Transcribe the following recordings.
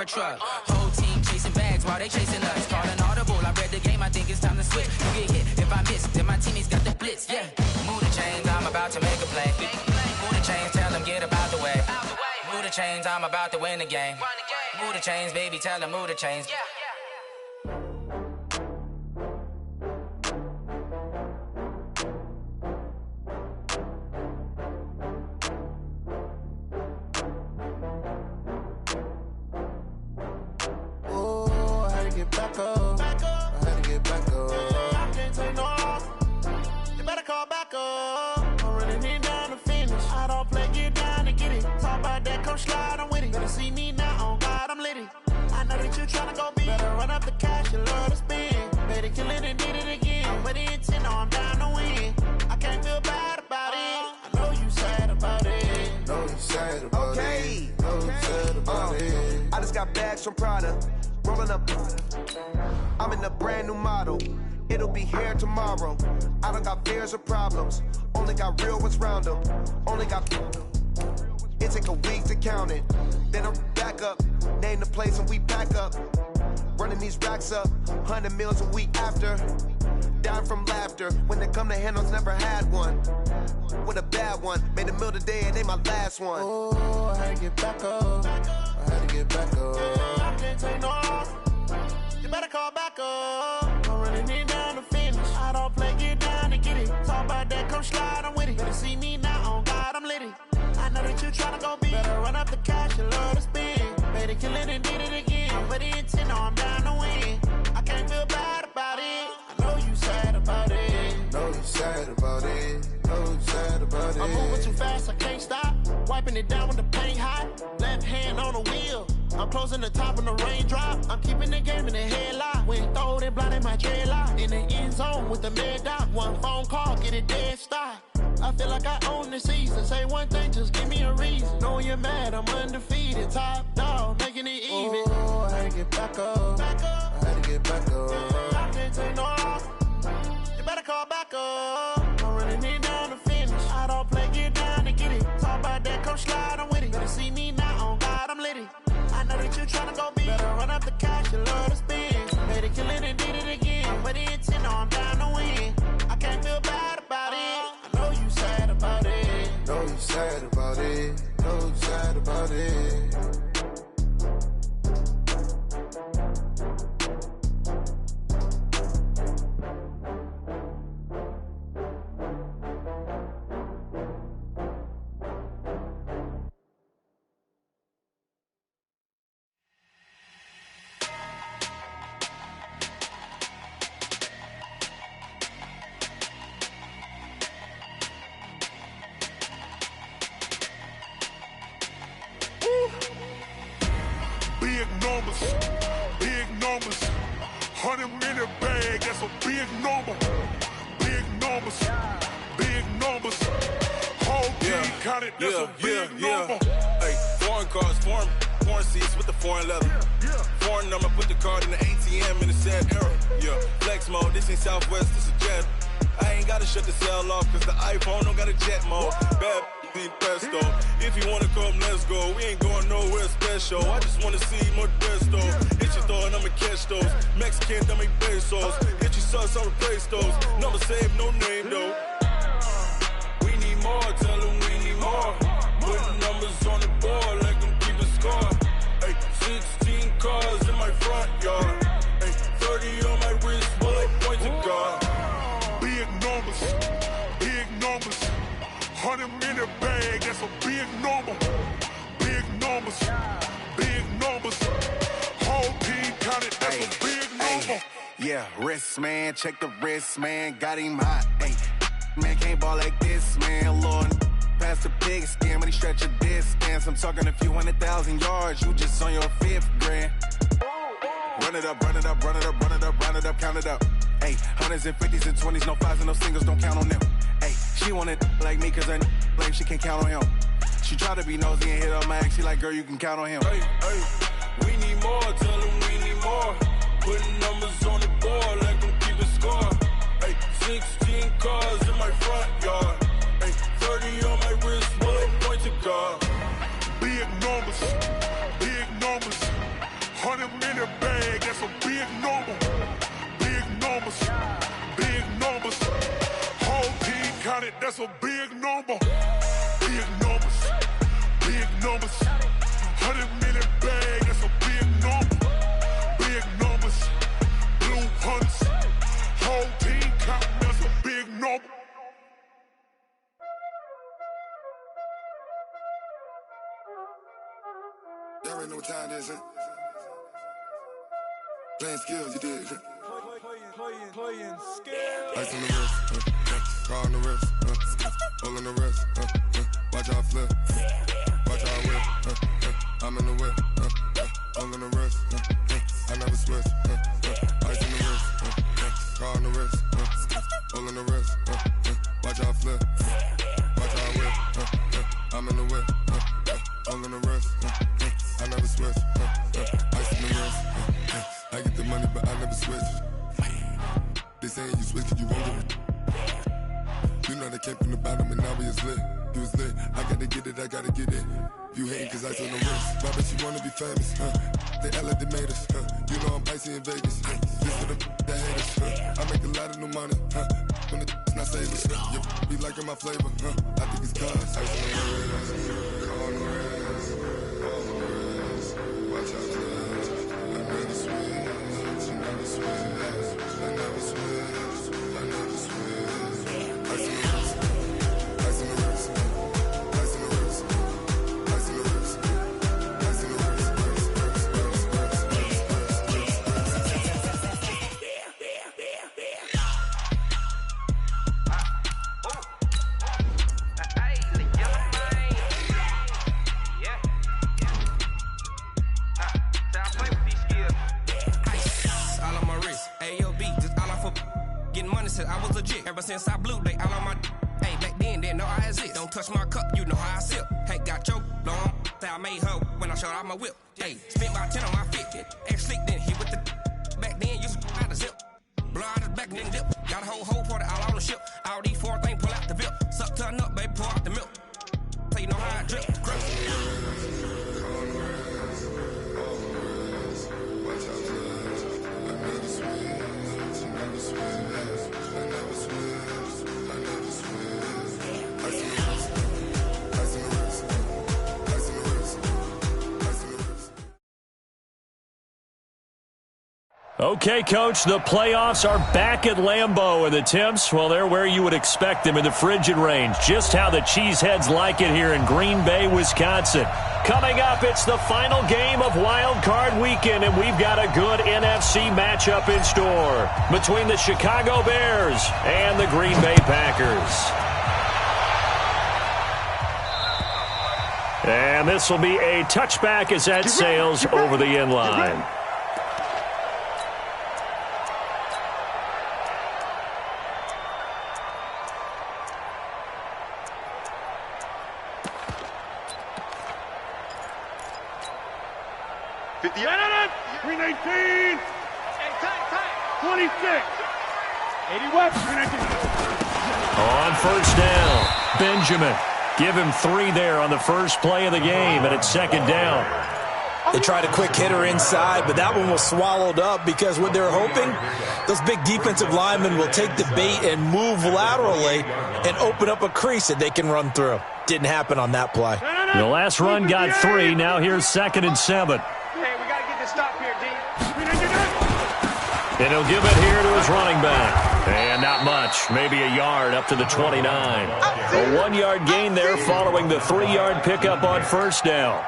a truck. Whole team chasing bags while they chasing us. Calling audible, I read the game, I think it's time to switch. You get hit, if I miss, then my teammates got the blitz, yeah. Move the chains, I'm about to make a play. Move the chains, tell them get about the way. Move the chains, I'm about to win the game. Move the chains, baby, tell them move the chains. Back up. I had to get back up. I can't take no off. You better call back up. I'm running it down to finish. I don't play, get down to get it. Talk about that, come slide, I'm with it. Better see me now, on God, I'm litty. I know that you tryna go big. Better run up the cash, you love to spend. Better kill it and did it again. I'm with the intent, no, I'm down to win. I can't feel bad about it. I know you sad about it. Know you sad about it. Know you sad about it. I just got bags from Prada. Rolling up, I'm in a brand new model. It'll be here tomorrow. I don't got fears or problems. Only got real ones round them. Only got. It take a week to count it. Then I'm back up. Name the place and we pack up. Running these racks up. 100 meals a week after. Dying from laughter. When they come to handles, never had one. With a bad one. Made a meal today and they my last one. Oh, I had to get back up. I had to get back up. I can't take no off. You better call back up. I'm running it down to finish. I don't play, get down to get it. Talk about that, come slide, I'm with it. Better see me now, on God, I'm litty. I know that you tryna go big. Better run up the cash, you love to spend. Better kill it and did it again. I'm with the intent, no, I'm down to win. I can't feel bad about it. I know you sad about it. Know you sad about it. Know you sad about it. I'm moving too fast, I can't stop. Wiping it down with the paint hot. Left hand on the wheel. I'm closing the top when the raindrop. I'm keeping the game in the headlock. When throw it blind in my dreadlock. In the end zone with the mid dot. One phone call, get it dead stop. I feel like I own the season. Say one thing, just give me a reason. Knowing you're mad, I'm undefeated. Top dog, making it even. Oh, I had to get back up. I had to get back up. I can't take no off. You better call back up. I'm running it down to finish. I don't play, get down to get it. Talk about that, come slide, I'm with it. Better see me now, on God, I'm litty. I know that you tryna go big. Better run up the cash, you love to spend. Better kill it and did it again. I'm with the intent, no, I'm down to win. I can't feel bad about it. I know you sad about it. Know you sad about it. Know you sad about it. Big numbers, 100-minute bag, that's a big number. Big numbers, whole team counted, that's a big number. Hey, foreign cars, foreign seats with the foreign leather. Foreign number, put the card in the ATM in the sad era. Yeah, flex mode, this ain't Southwest, this is Jet. I ain't gotta shut the cell off, cause the iPhone don't got a jet mode. Bad need pesto. If you wanna come, let's go. We ain't going nowhere special. I just wanna see more Desto. Hit your throw and I'ma catch those. Mexican, I make pesos. Hit your sauce, I'll replace those. Number save, no name though. We need more, tell them we need more. Putting numbers on the board, like them keep a score. Hey, 16 cars in my front yard. Hey, 30 on my wrist, bullet point to God. Big numbers, 100-minute bag, that's a big number. Big numbers, whole team counted, that's a big number. Yeah, wrist man, check the wrist man, got him hot. Hey, man can't ball like this, man. Lord, past the pig skin when he stretch a distance. I'm talking a few 100,000 yards, you just on your 5th grand. Run it up, count it up. Hey, hundreds and 50s and 20s, no 5s and no singles, don't count on them. Hey, she want it like me, cause her like she can't count on him. She try to be nosy and hit up my ex, she like, girl, you can count on him. Hey, we need more, tell them we need more. Putting numbers on the board, like them keep a score. Hey, 16 cars in my front yard. Hey, 30 on my wrist, bullet point to God. Big numbers, 100 million bag, that's a big number. Big numbers, big numbers. Whole team counted, that's a big number. Big numbers, big numbers. 100 million bag, that's a big number. Big numbers, blue hunts. Whole team counting, that's a big number. Y'all already know what time it is, huh? Playing skills, you did. Playing skills. Ice on the wrist, car on the wrist, hole in the wrist, watch out flip, watch out whip, I'm in the whip, hole in the wrist, I never switch, ice on the wrist, car on the wrist, hole in the wrist, watch out flip, watch out whip, I'm in the whip, hole in the wrist, I never switch, ice on the wrist, I get the money but I never switch. They saying you switch 'cause you won't get it. You know they came from the bottom and now we is lit. You was lit, I gotta get it, I gotta get it. You hating 'cause ice on the wrist. Why bet you wanna be famous, They act like they made us, You know I'm icy in Vegas, This for the that hate us, I make a lot of new money, When the not savers, You be liking my flavor, I think it's cause ice on the wrist, car on the wrist, all on the wrist. Watch out, cuz I never switch, you never switch. I never switch, I never switch. Ice in the wrist, ice in the wrist, ice in the wrist, ice in the wrist, ice in the wrist, I was legit. Ever since I blew, they all on my. Hey, back then, didn't know I exist. Don't touch my cup, you know how I sip. Hey, got choked, long. Say I made her when I showed out my whip. Hey, spent about 10 on my fit. X slick, then hit with the. Back then, used to out the zip. Blow out his back, then dip. Got a whole party all on the ship. All these four things pull out the VIP. Suck, turn up, baby, pour out the milk. So you know how I drip. Okay, Coach, the playoffs are back at Lambeau, and the temps, well, they're where you would expect them in the frigid range. Just how the Cheeseheads like it here in Green Bay, Wisconsin. Coming up, it's the final game of Wildcard Weekend, and we've got a good NFC matchup in store between the Chicago Bears and the Green Bay Packers. And this will be a touchback as that sails over the end line. Green 18, 26, 80 West, Green 18. On first down, Benjamin. Give him 3 there on the first play of the game, and it's second down. They tried a quick hitter inside, but that one was swallowed up because what they're hoping, those big defensive linemen will take the bait and move laterally and open up a crease that they can run through. Didn't happen on that play. The last run got 3. Now here's 2nd and 7. Stop here, D. And he'll give it here to his running back. And not much, maybe a yard up to the 29. A 1-yard gain there following the 3-yard pickup on first down.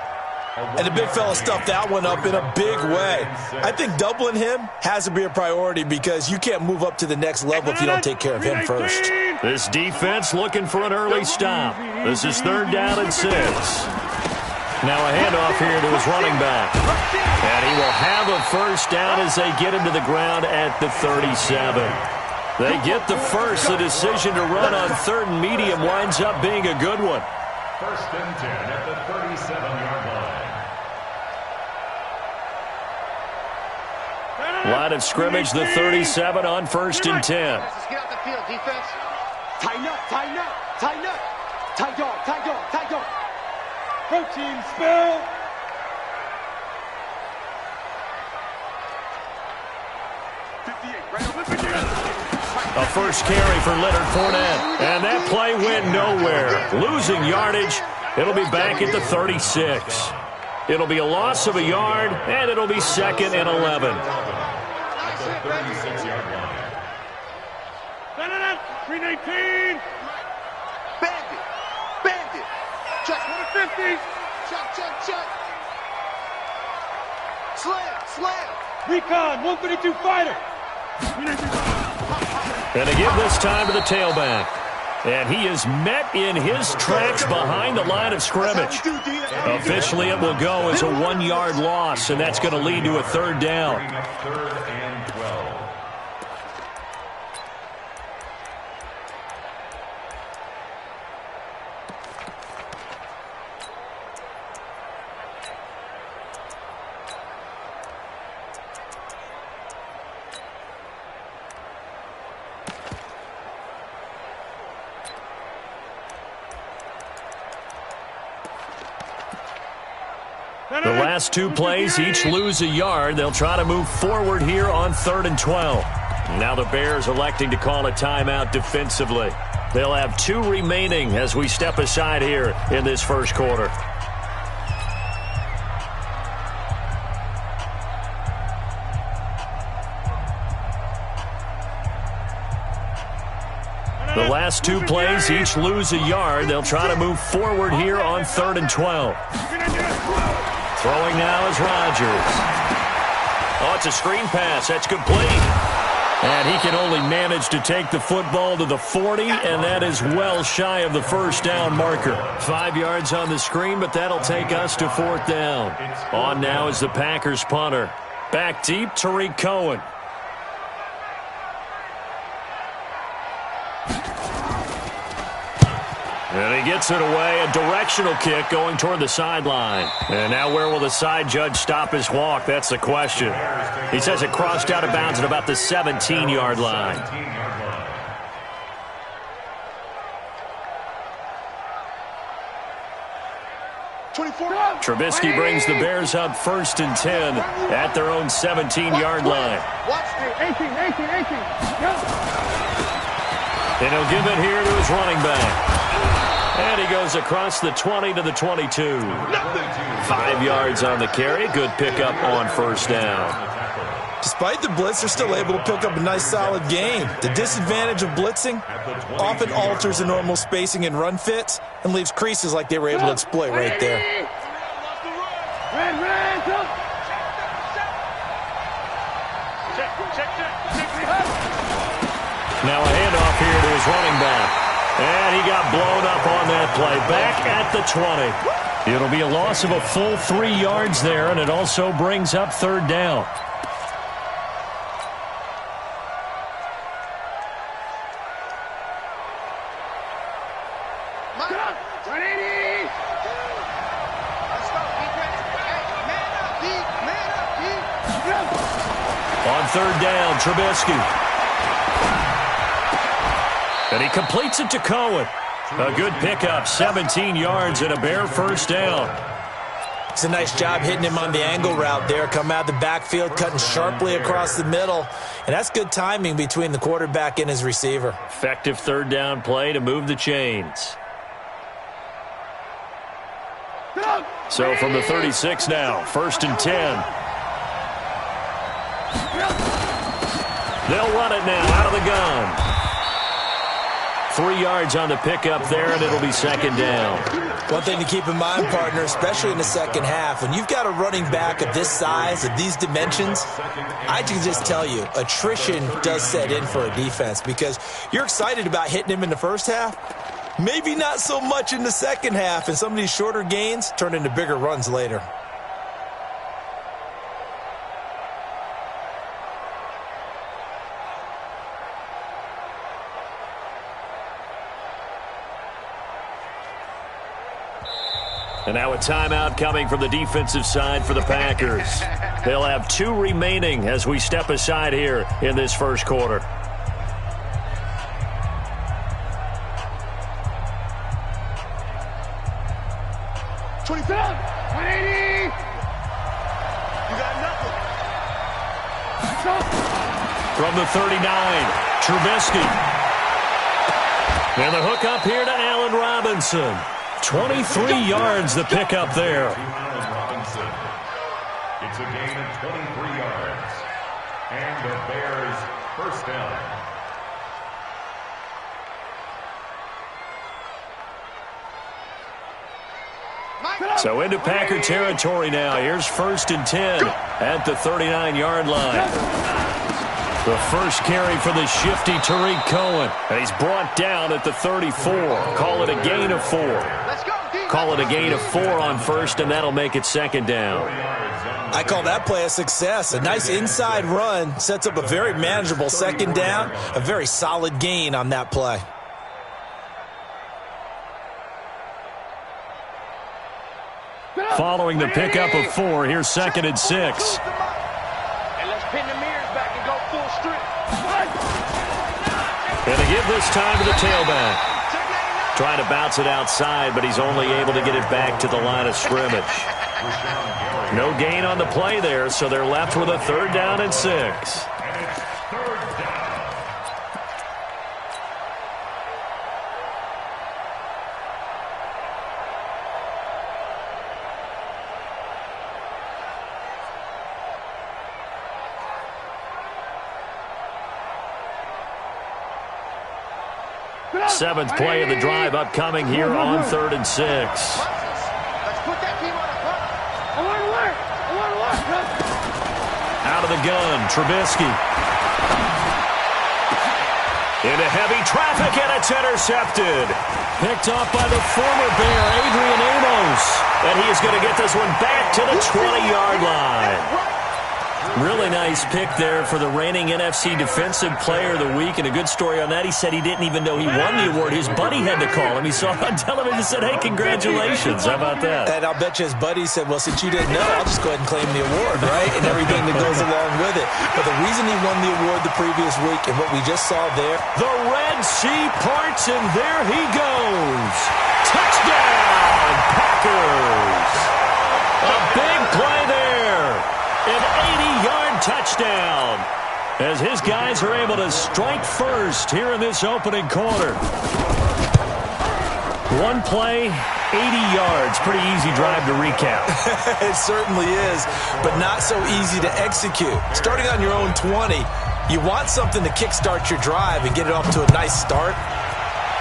And the big fella stuffed that one up in a big way. I think doubling him has to be a priority because you can't move up to the next level if you don't take care of him first. This defense looking for an early stop. This is 3rd down and 6. Now a handoff here to his running back. And he will have a first down as they get him to the ground at the 37. They get the first. The decision to run on 3rd and medium winds up being a good one. 1st and 10 at the 37-yard line. Line of scrimmage, the 37 on 1st and 10. Let's get out the field, defense. Tighten up, tighten up, tighten up. Tight dog, tight dog, tight dog. Protein spill. A first carry for Leonard Fournette. And that play went nowhere. Losing yardage. It'll be back at the 36. It'll be a loss of a yard, and it'll be 2nd and 11. 36-yard line. 319. Bandit. Bandit. Check 150. Check. Slam. Recon, 132 fighter. And they give this time to the tailback. And he is met in his tracks behind the line of scrimmage. Officially, it will go as a 1-yard loss, and that's going to lead to a 3rd down. 3rd and 12. The last 2 plays each lose a yard. They'll try to move forward here on 3rd and 12. Now the Bears electing to call a timeout defensively. They'll have 2 remaining as we step aside here in this first quarter. The last 2 plays each lose a yard. They'll try to move forward here on 3rd and 12. Throwing now is Rodgers. Oh, it's a screen pass. That's complete. And he can only manage to take the football to the 40, and that is well shy of the first down marker. 5 yards on the screen, but that'll take us to 4th down. On now is the Packers punter. Back deep, Tariq Cohen. And he gets it away, a directional kick going toward the sideline. And now where will the side judge stop his walk? That's the question. He says it crossed out of bounds at about the 17-yard line. Trubisky brings the Bears up 1st and 10 at their own 17-yard line. And he'll give it here to his running back. And he goes across the 20 to the 22. 5 yards on the carry. Good pickup on 1st down. Despite the blitz, they're still able to pick up a nice, solid gain. The disadvantage of blitzing often alters the normal spacing and run fits and leaves creases like they were able to exploit right there. Now a handoff here to his running back. And he got blown up on that play. Back at the 20. It'll be a loss of a full 3 yards there, and it also brings up 3rd down. On 3rd down, Trubisky. And he completes it to Cohen. A good pickup, 17 yards and a Bear 1st down. It's a nice job hitting him on the angle route there. Come out of the backfield, cutting sharply across the middle. And that's good timing between the quarterback and his receiver. Effective 3rd down play to move the chains. So from the 36 now, 1st and 10. They'll run it now out of the gun. 3 yards on the pickup there, and it'll be 2nd down. One thing to keep in mind, partner, especially in the second half, when you've got a running back of this size, of these dimensions, I can just tell you, attrition does set in for a defense because you're excited about hitting him in the first half, maybe not so much in the second half, and some of these shorter gains turn into bigger runs later. And now a timeout coming from the defensive side for the Packers. They'll have 2 remaining as we step aside here in this first quarter. You got nothing. From the 39, Trubisky. And the hook up here to Allen Robinson. 23 yards the pick up there. It's a gain of 23 yards. And the Bears first down. So into Packer territory now. Here's 1st and 10 at the 39-yard line. The first carry for the shifty Tariq Cohen. And he's brought down at the 34. Call it a gain of 4. Call it a gain of 4 on first, and that'll make it 2nd down. I call that play a success. A nice inside run sets up a very manageable 2nd down. A very solid gain on that play. Following the pickup of 4, here's 2nd and 6. And let's pin the mirrors back and go full strip. And to give this time to the tailback. Trying to bounce it outside, but he's only able to get it back to the line of scrimmage. No gain on the play there, so they're left with a 3rd down and 6. Seventh play of the drive upcoming here on 3rd and 6. Let's put that team on a clock. Out of the gun, Trubisky. Into heavy traffic, and it's intercepted. Picked off by the former Bear, Adrian Amos. And he is going to get this one back to the 20-yard line. Really nice pick there for the reigning NFC Defensive Player of the Week. And a good story on that, he said he didn't even know he won the award. His buddy had to call him. He saw it on television and said, hey, congratulations. How about that? And I'll bet you his buddy said, well, since you didn't know, I'll just go ahead and claim the award, right? And everything that goes along with it. But the reason he won the award the previous week and what we just saw there. The Red Sea parts, and there he goes. Touchdown, Packers. A big play there. An 80-yard touchdown as his guys are able to strike first here in this opening quarter. One play, 80 yards. Pretty easy drive to recap. It certainly is, but not so easy to execute. Starting on your own 20, you want something to kickstart your drive and get it off to a nice start.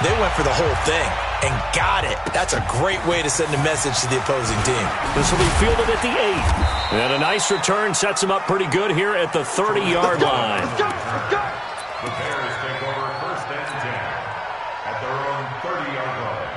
They went for the whole thing and got it. That's a great way to send a message to the opposing team. This will be fielded at the 8. And a nice return sets him up pretty good here at the 30-yard line. The Bears take over 1st and 10 at their own 30-yard line.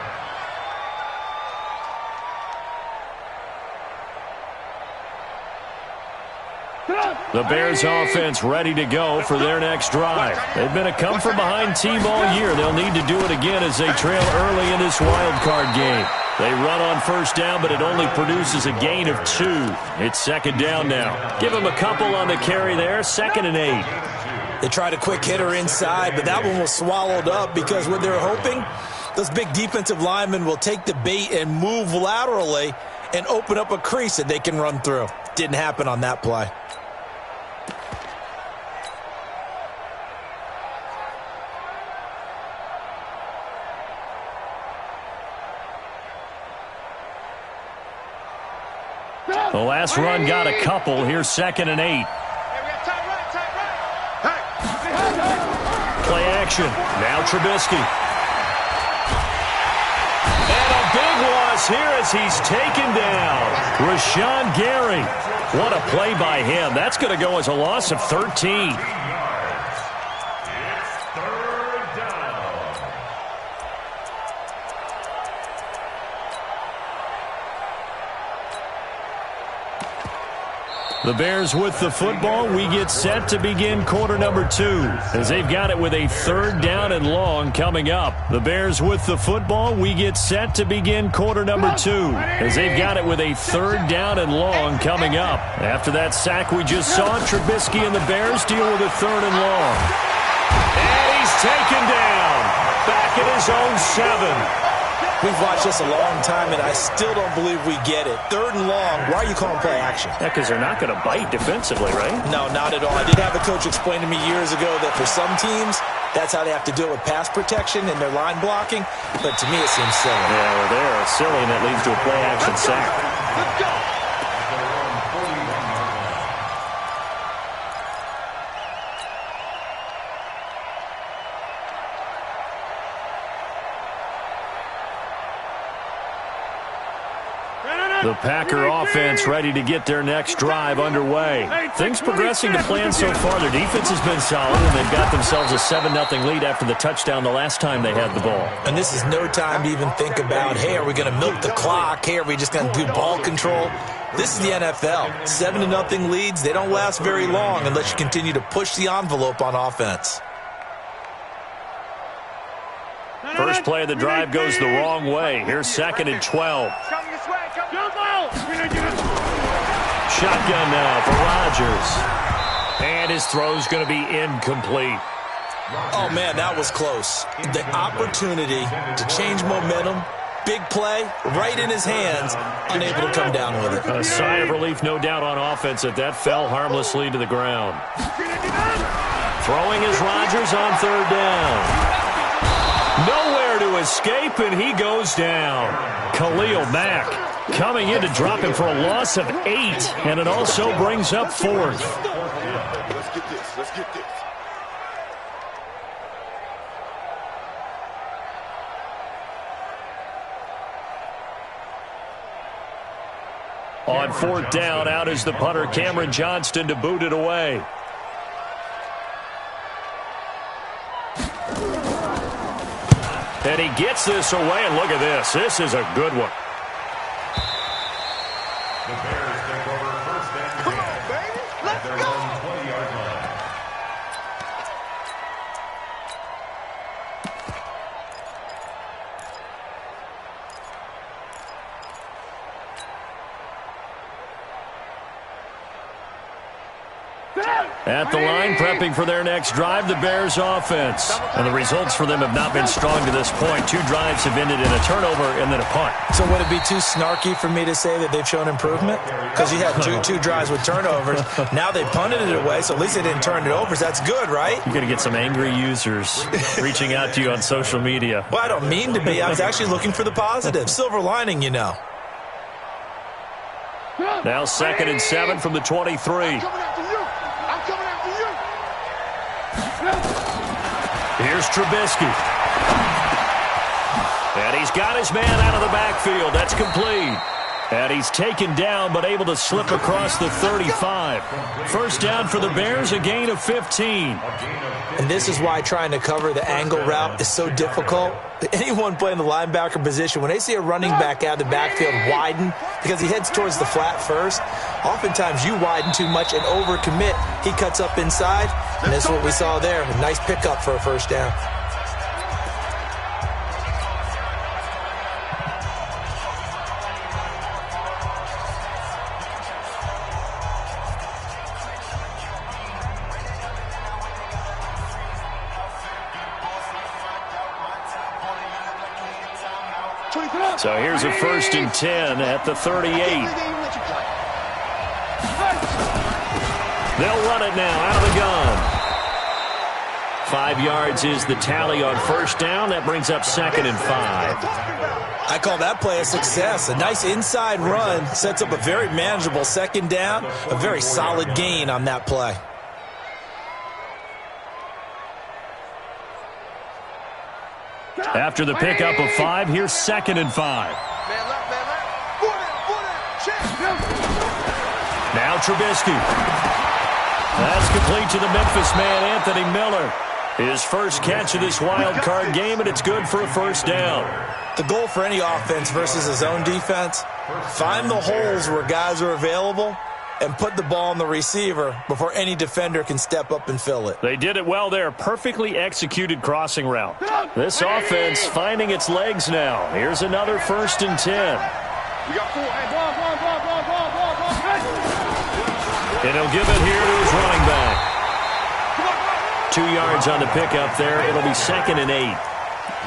The Bears offense ready to go for their next drive. They've been a come-from-behind team all year. They'll need to do it again as they trail early in this wild card game. They run on 1st down, but it only produces a gain of 2. It's 2nd down now. Give them a couple on the carry there, 2nd and 8. They tried a quick hitter inside, but that one was swallowed up because what they're hoping, those big defensive linemen will take the bait and move laterally and open up a crease that they can run through. Didn't happen on that play. The last run got a couple. Here's 2nd and 8. Play action. Now Trubisky. And a big loss here as he's taken down. Rashawn Gary. What a play by him. That's going to go as a loss of 13. The Bears with the football. We get set to begin quarter number 2 as they've got it with a 3rd down and long coming up. The Bears with the football. We get set to begin quarter number 2 as they've got it with a 3rd down and long coming up. After that sack we just saw, Trubisky and the Bears deal with a 3rd and long. And he's taken down back at his own 7. We've watched this a long time, and I still don't believe we get it. 3rd and long. Why are you calling play action? Yeah, because they're not going to bite defensively, right? No, not at all. I did have a coach explain to me years ago that for some teams, That's how they have to do it with pass protection and their line blocking. But to me, it seems silly. Yeah, well, they're silly, and that leads to a play-action sack. Let's go. The Packer offense ready to get their next drive underway. Things progressing to plan so far. Their defense has been solid, and they've got themselves a 7-0 lead after the touchdown the last time they had the ball. And this is no time to even think about, hey, are we going to milk the clock? Hey, are we just going to do ball control? This is the NFL. 7-0 leads, they don't last very long unless you continue to push the envelope on offense. First play of the drive goes the wrong way. Here's 2nd and 12. Shotgun now for Rodgers. And his throw's going to be incomplete. Oh, man, that was close. The opportunity to change momentum, big play, right in his hands, unable to come down with it. A sigh of relief, no doubt, on offense that fell harmlessly to the ground. Throwing is Rodgers on 3rd down. Nowhere to escape, and he goes down. Khalil Mack coming in to drop him for a loss of 8, and it also brings up 4th. Let's get this. Let's get this. On 4th down, out is the punter, Cameron Johnston, to boot it away. And he gets this away, and look at this. This is a good one. The Bears take over 1st and 10. Come on, baby. Let's Their go. own 20-yard line. At the line, prepping for their next drive, the Bears offense. And the results for them have not been strong to this point. 2 drives have ended in a turnover and then a punt. So would it be too snarky for me to say that they've shown improvement? Because you had two drives with turnovers. Now they punted it away, so at least they didn't turn it over. So that's good, right? You're going to get some angry users reaching out to you on social media. Well, I don't mean to be. I was actually looking for the positive. Silver lining, you know. Now 2nd and 7 from the 23. I'm coming after you. I'm coming after you. Here's Trubisky. And he's got his man out of the backfield. That's complete. And he's taken down, but able to slip across the 35. First down for the Bears, a gain of 15. And this is why trying to cover the angle route is so difficult. Anyone playing the linebacker position, when they see a running back out of the backfield widen, because he heads towards the flat first, oftentimes you widen too much and overcommit. He cuts up inside, and that's what we saw there. A nice pickup for a first down. So here's a 1st and 10 at the 38. They'll run it now out of the gun. 5 yards is the tally on first down. That brings up 2nd and 5. I call that play a success. A nice inside run sets up a very manageable 2nd down. A very solid gain on that play. After the pickup of 5, here's 2nd and 5. Now Trubisky. That's complete to the Memphis man, Anthony Miller. His first catch of this wild card game, and it's good for a first down. The goal for any offense versus a zone defense, find the holes where guys are available and put the ball on the receiver before any defender can step up and fill it. They did it well there. Perfectly executed crossing route. This offense finding its legs now. Here's another 1st and 10. And he'll give it here to his running back. 2 yards on the pickup there. It'll be 2nd and 8.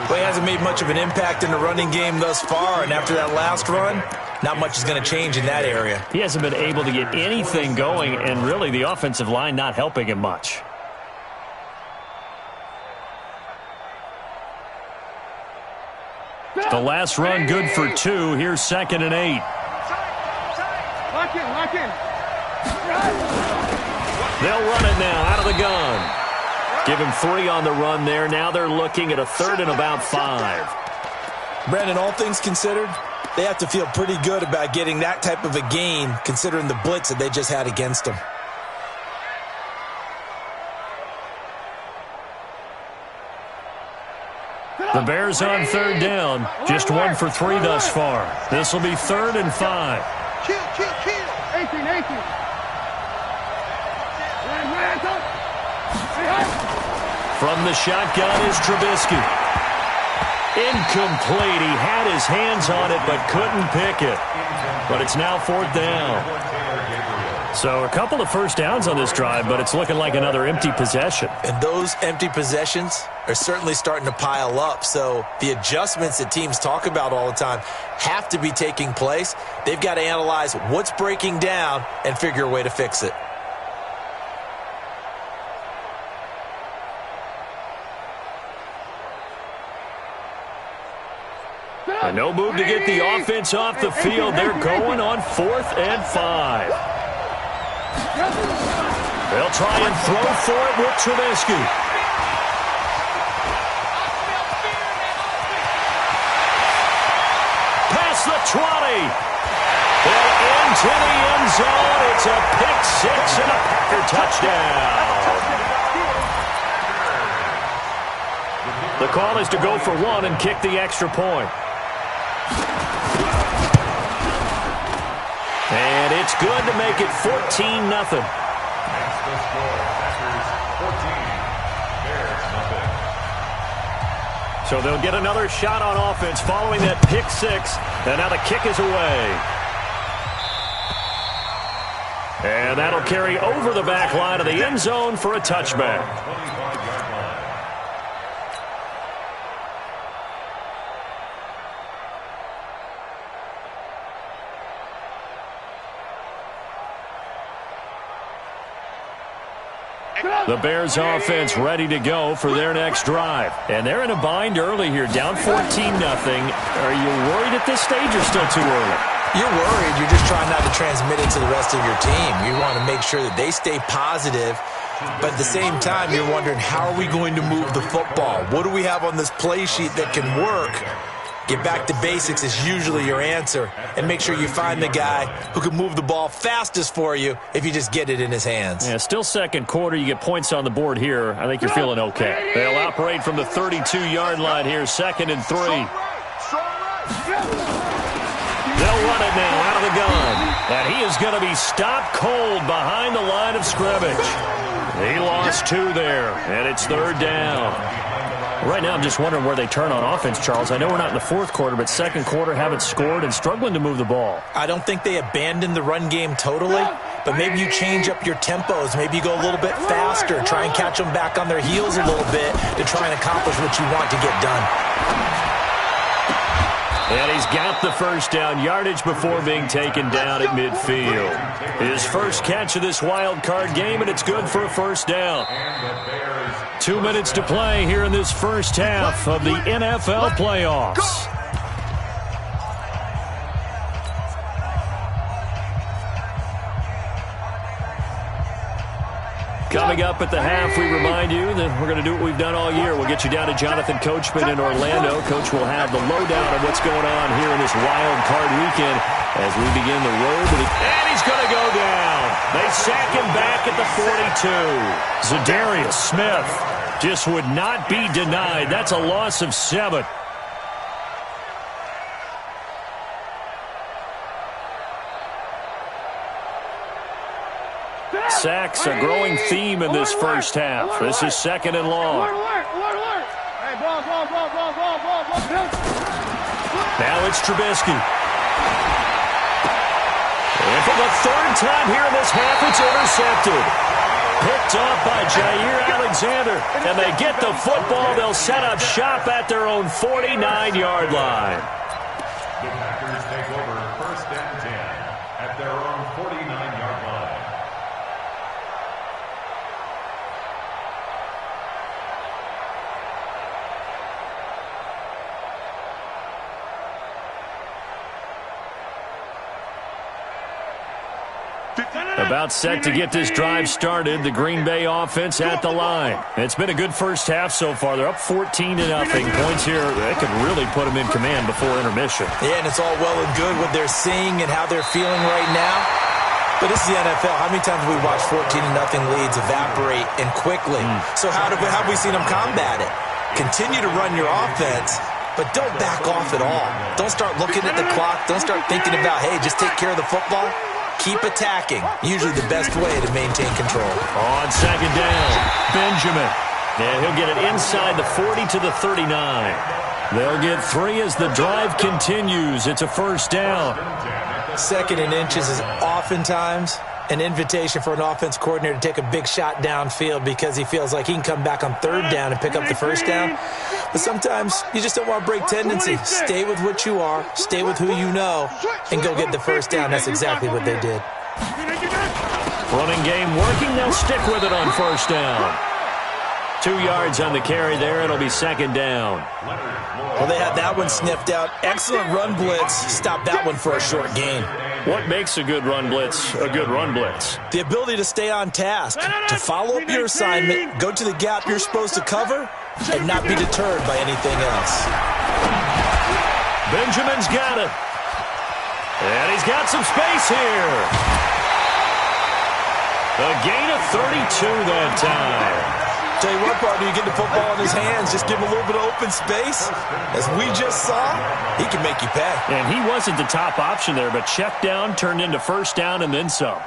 Well, he hasn't made much of an impact in the running game thus far, and after that last run, not much is going to change in that area. He hasn't been able to get anything going, and really the offensive line not helping him much. The last run good for 2. Here's 2nd and 8. Lock in, lock in. They'll run it now out of the gun. Give him 3 on the run there. Now they're looking at a 3rd and about 5. Brandon, all things considered, they have to feel pretty good about getting that type of a gain considering the blitz that they just had against them. The Bears on 3rd down. Just 1 for 3 thus far. This will be 3rd and 5. Kill. 18. From the shotgun is Trubisky. Incomplete. He had his hands on it but couldn't pick it. But it's now 4th down. So a couple of first downs on this drive, but it's looking like another empty possession. And those empty possessions are certainly starting to pile up. So the adjustments that teams talk about all the time have to be taking place. They've got to analyze what's breaking down and figure a way to fix it. And no move to get the offense off the field. They're going on 4th and 5. They'll try and throw for it with Trubisky. Past the 20. And into the end zone. It's a pick 6 and a Packer touchdown. The call is to go for 1 and kick the extra point. And it's good to make it 14-0. That's the score. Packers 14, Bears 0. So they'll get another shot on offense following that pick 6. And now the kick is away. And that'll carry over the back line of the end zone for a touchback. 25-yard line. The Bears offense ready to go for their next drive. And they're in a bind early here, down 14-0. Are you worried at this stage or still too early? You're worried. You're just trying not to transmit it to the rest of your team. You want to make sure that they stay positive. But at the same time, you're wondering, how are we going to move the football? What do we have on this play sheet that can work? Get back to basics is usually your answer. And make sure you find the guy who can move the ball fastest for you if you just get it in his hands. Yeah, still second quarter. You get points on the board here. I think you're feeling okay. They'll operate from the 32-yard line here, 2nd and 3. They'll run it now out of the gun. And he is going to be stopped cold behind the line of scrimmage. He lost 2 there, and it's 3rd down. Right now, I'm just wondering where they turn on offense, Charles. I know we're not in the 4th quarter, but 2nd quarter haven't scored and struggling to move the ball. I don't think they abandoned the run game totally, but maybe you change up your tempos. Maybe you go a little bit faster, try and catch them back on their heels a little bit to try and accomplish what you want to get done. And he's got the first down, yardage before being taken down at midfield. His first catch of this wild card game, and it's good for a first down. 2 minutes to play here in this first half of the NFL playoffs. Coming up at the half, we remind you that we're going to do what we've done all year. We'll get you down to Jonathan Coachman in Orlando. Coach will have the lowdown of what's going on here in this wild card weekend as we begin the road. And he's going to go down. They sack him back at the 42. Zadarius Smith just would not be denied. That's a loss of 7. Sacks, a growing theme in this first half. This is 2nd and long. Now it's Trubisky. And for the 3rd time here in this half, it's intercepted. Picked off by Jair Alexander. And they get the football. They'll set up shop at their own 49-yard line. The Packers take over 1st and 10 at their own 49-yard line. About set to get this drive started, the Green Bay offense at the line. It's been a good first half so far. They're up 14-0. Points here, they could really put them in command before intermission. Yeah, and it's all well and good what they're seeing and how they're feeling right now. But this is the NFL. How many times have we watched 14-0 leads evaporate and quickly? So how have we seen them combat it? Continue to run your offense, but don't back off at all. Don't start looking at the clock. Don't start thinking about, hey, just take care of the football. Keep attacking. Usually the best way to maintain control. On second down, Benjamin. And he'll get it inside the 40 to the 39. They'll get 3 as the drive continues. It's a first down. Second and inches is oftentimes an invitation for an offense coordinator to take a big shot downfield because he feels like he can come back on third down and pick up the first down. But sometimes you just don't want to break tendency. Stay with what you are, stay with who you know, and go get the first down. That's exactly what they did. Running game working. They'll stick with it on first down. 2 yards on the carry there. It'll be second down. Well, they had that one sniffed out. Excellent run blitz. Stop that one for a short gain. What makes a good run blitz a good run blitz? The ability to stay on task, to follow up your assignment, go to the gap you're supposed to cover, and not be deterred by anything else. Benjamin's got it. And he's got some space here. A gain of 32 that time. Tell you what, partner, you get the football in his hands, just give him a little bit of open space. As we just saw, he can make you pay. And he wasn't the top option there, but check down turned into first down and then some.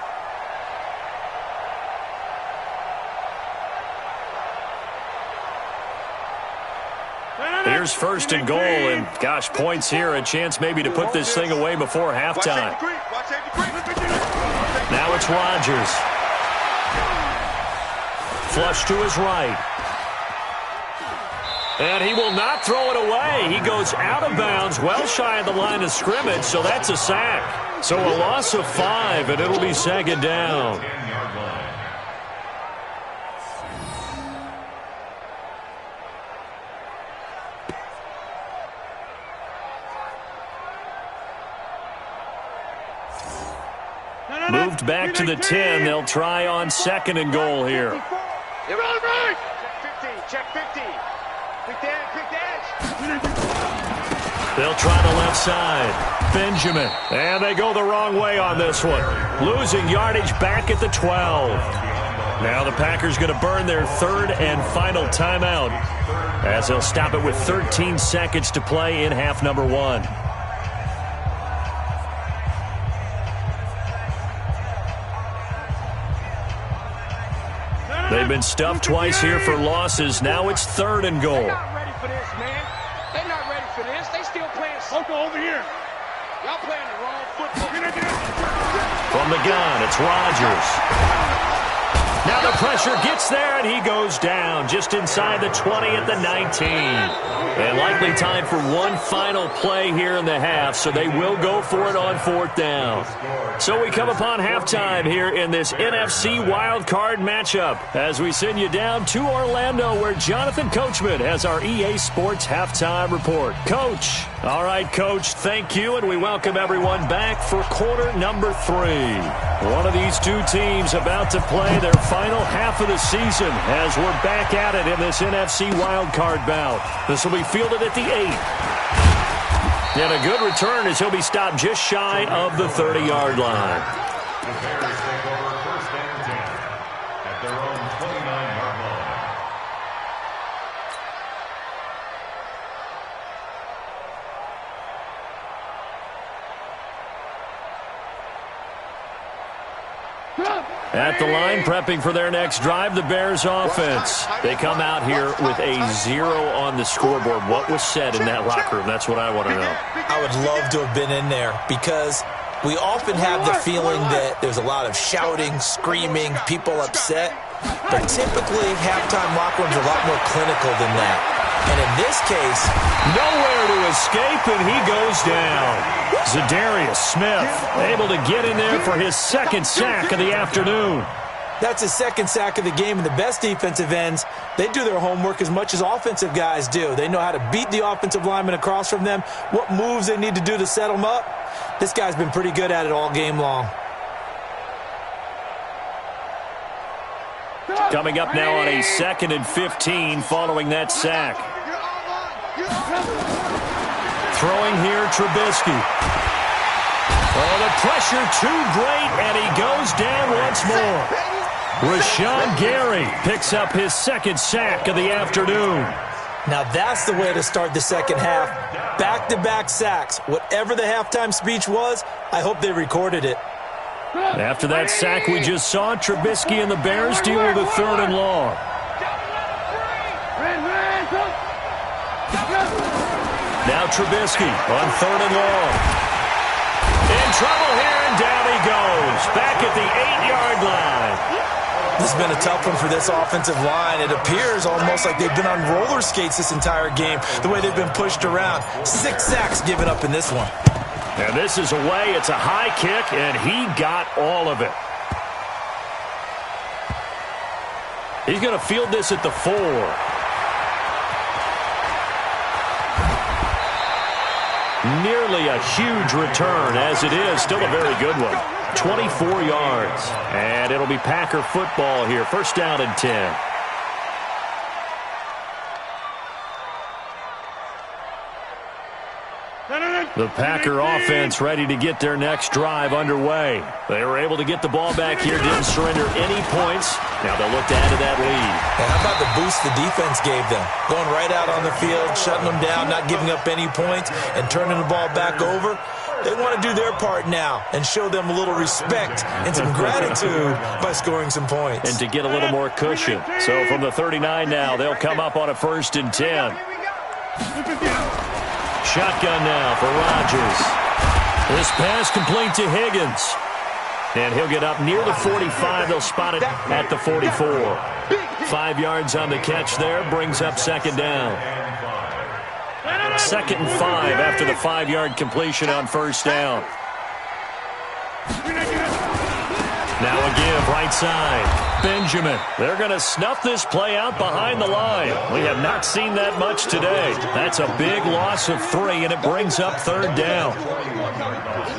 Here's first and goal, and gosh, points here, a chance maybe to put this thing away before halftime. Now it's Rodgers. Flush to his right. And he will not throw it away. He goes out of bounds, well shy of the line of scrimmage, so that's a sack. So a loss of 5, and it'll be second down. Moved back to the 10. They'll try on second and goal here. You're on right. Check 50. Quick dash. They'll try the left side. Benjamin. And they go the wrong way on this one. Losing yardage back at the 12. Now the Packers going to burn their third and final timeout as they'll stop it with 13 seconds to play in half number 1. They've been stuffed twice here for losses. Now it's third and goal. They're not ready for this, man. They're not ready for this. They still playing soccer over here. Y'all playing the wrong football. From the gun, it's Rodgers. Now the pressure gets there, and he goes down just inside the 20 at the 19. And likely time for one final play here in the half, so they will go for it on fourth down. So we come upon halftime here in this NFC Wildcard matchup as we send you down to Orlando where Jonathan Coachman has our EA Sports Halftime Report. Coach. All right, Coach, thank you, and we welcome everyone back for quarter number 3. One of these two teams about to play their final half of the season as we're back at it in this NFC Wildcard bout. This will be fielded at the 8. And a good return as he'll be stopped just shy of the 30-yard line. The Bears take over first and 10 at their own 29-yard line. At the line, prepping for their next drive, the Bears offense. They come out here with a 0 on the scoreboard. What was said in that locker room? That's what I want to know. I would love to have been in there because we often have the feeling that there's a lot of shouting, screaming, people upset. But typically, halftime locker rooms are a lot more clinical than that. And in this case, nowhere to escape, and he goes down. Zadarius Smith able to get in there for his second sack of the afternoon. That's his second sack of the game, and the best defensive ends, they do their homework as much as offensive guys do. They know how to beat the offensive lineman across from them, what moves they need to do to set them up. This guy's been pretty good at it all game long. Coming up now on a 2nd and 15 following that sack. Throwing here, Trubisky. Oh, the pressure too great, and he goes down once more. Rashawn Gary picks up his 2nd sack of the afternoon. Now that's the way to start the second half. Back-to-back sacks. Whatever the halftime speech was, I hope they recorded it. After that sack we just saw, Trubisky and the Bears deal with a 3rd and long. Now Trubisky on 3rd and long. In trouble here, and down he goes. Back at the 8-yard line. This has been a tough one for this offensive line. It appears almost like they've been on roller skates this entire game, the way they've been pushed around. 6 sacks given up in this one. And this is away. It's a high kick, and he got all of it. He's going to field this at the 4. Nearly a huge return, as it is. Still a very good one. 24 yards. And it'll be Packer football here. 1st down and 10. The Packer offense ready to get their next drive underway. They were able to get the ball back here, didn't surrender any points. Now they'll look to add to that lead. And how about the boost the defense gave them? Going right out on the field, shutting them down, not giving up any points, and turning the ball back over. They want to do their part now and show them a little respect and some gratitude by scoring some points. And to get a little more cushion. So from the 39 now, they'll come up on a 1st and 10. Shotgun now for Rodgers. This pass complete to Higgins. And he'll get up near the 45. They'll spot it at the 44. 5 yards on the catch there. Brings up 2nd down. 2nd and 5 after the 5-yard completion on 1st down. Now a give right side. Benjamin. They're going to snuff this play out behind the line. We have not seen that much today. That's a big loss of 3, and it brings up 3rd down.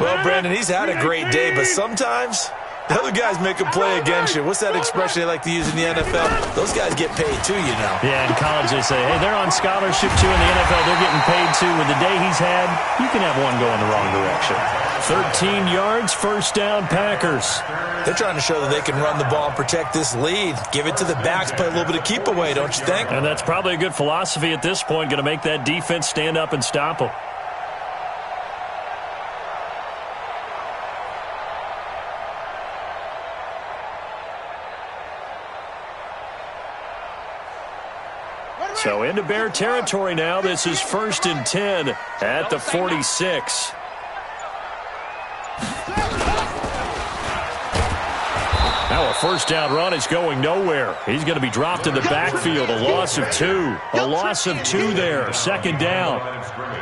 Well, Brandon, he's had a great day, but sometimes the other guys make a play against you. What's that expression they like to use in the NFL? Those guys get paid too, you know. Yeah, in college they say, hey, they're on scholarship too. In the NFL, they're getting paid too. With the day he's had, you can have one going the wrong direction. 13 yards, 1st down, Packers. They're trying to show that they can run the ball and protect this lead. Give it to the backs, play a little bit of keep away, don't you think? And that's probably a good philosophy at this point, going to make that defense stand up and stop them. So into Bear territory now. This is 1st and 10 at the 46. Now a 1st down run is going nowhere. He's going to be dropped in the backfield. A loss of 2. A loss of 2 there. 2nd down.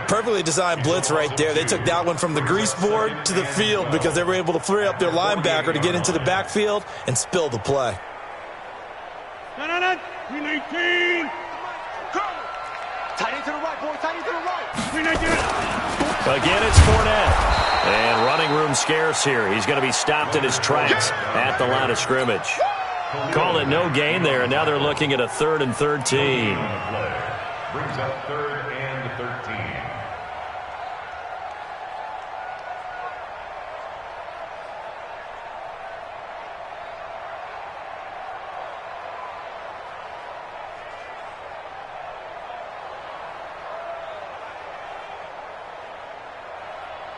Perfectly designed blitz right there. They took that one from the grease board to the field because they were able to free up their linebacker to get into the backfield and spill the play. 319. Tight end to the right, boy. Tight end to the right. 319. Again, it's Fournette. And running room scarce here. He's going to be stopped in his tracks at the line of scrimmage. Call it no gain there, and now they're looking at a 3rd and 13. Brings up 3rd and 13.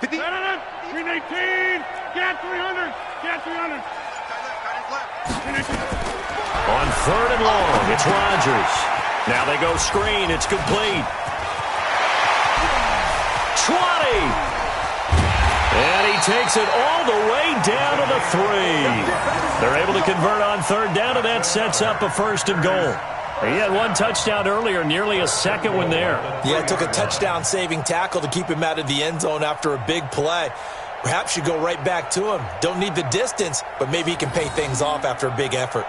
Got 319. Got 300. Got 300. On 3rd and long, it's Rodgers. Now they go screen. It's complete. 20. And he takes it all the way down to the 3. They're able to convert on 3rd down, and that sets up a 1st and goal. He had 1 touchdown earlier, nearly a 2nd one there. Yeah, it took a touchdown-saving tackle to keep him out of the end zone after a big play. Perhaps you go right back to him. Don't need the distance, but maybe he can pay things off after a big effort.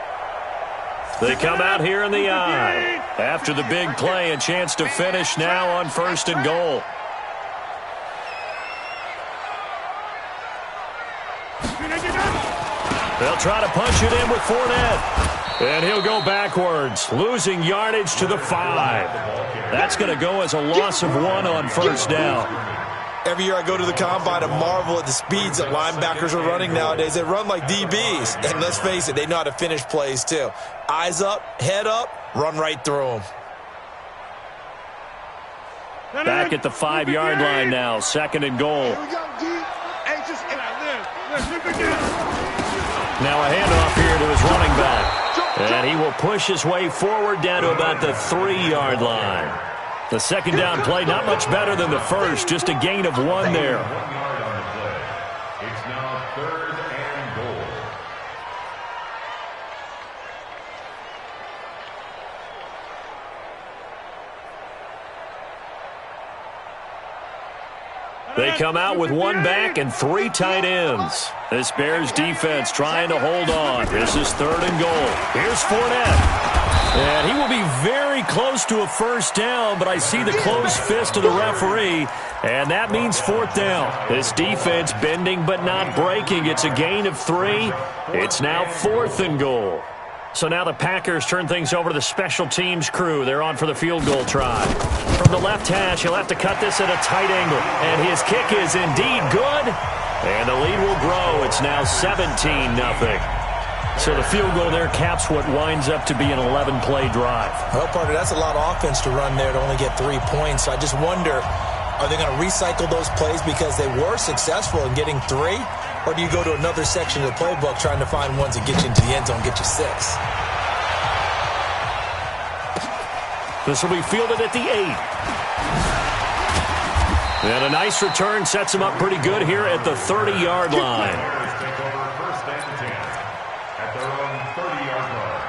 They come out here in the eye. After the big play, a chance to finish now on 1st and goal. They'll try to punch it in with Fournette. And he'll go backwards, losing yardage to the 5. That's going to go as a loss of 1 on first down. Every year I go to the combine and marvel at the speeds that linebackers are running nowadays. They run like DBs. And let's face it, they know how to finish plays too. Eyes up, head up, run right through them. Back at the 5-yard line now, 2nd and goal. Now a handoff here to his running back. And he will push his way forward down to about the 3-yard line. The second down play, not much better than the first, just a gain of 1 there. 1 yard on the play. It's now 3rd and goal. They come out with 1 back and 3 tight ends. This Bears defense trying to hold on. This is 3rd and goal. Here's Fournette. And he will be very close to a first down, but I see the closed fist of the referee, and that means 4th down. This defense bending but not breaking. It's a gain of 3. It's now 4th and goal. So now the Packers turn things over to the special teams crew. They're on for the field goal try. From the left hash, he'll have to cut this at a tight angle. And his kick is indeed good. And the lead will grow. It's now 17-0. So the field goal there caps what winds up to be an 11-play drive. Well, partner, that's a lot of offense to run there to only get 3 points. So I just wonder, are they going to recycle those plays because they were successful in getting 3? Or do you go to another section of the playbook trying to find ones that get you into the end zone, get you 6? This will be fielded at the 8. And a nice return sets him up pretty good here at the 30-yard line. Take over 1st and 10 at their own 30-yard line.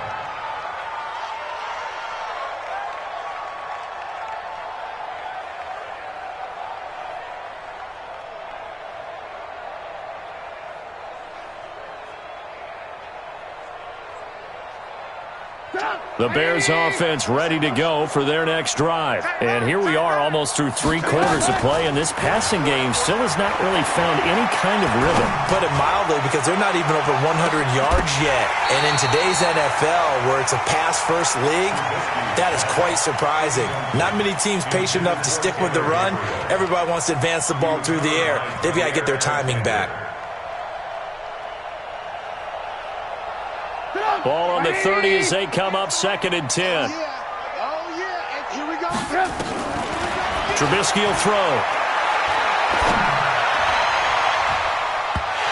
The Bears offense ready to go for their next drive. And here we are almost through 3 quarters of play, and this passing game still has not really found any kind of rhythm. Put it mildly, because they're not even over 100 yards yet. And in today's NFL, where it's a pass-first league, that is quite surprising. Not many teams patient enough to stick with the run. Everybody wants to advance the ball through the air. They've got to get their timing back. Ball on the 30 as they come up 2nd and 10. Oh, yeah. And here we go. Trubisky will throw.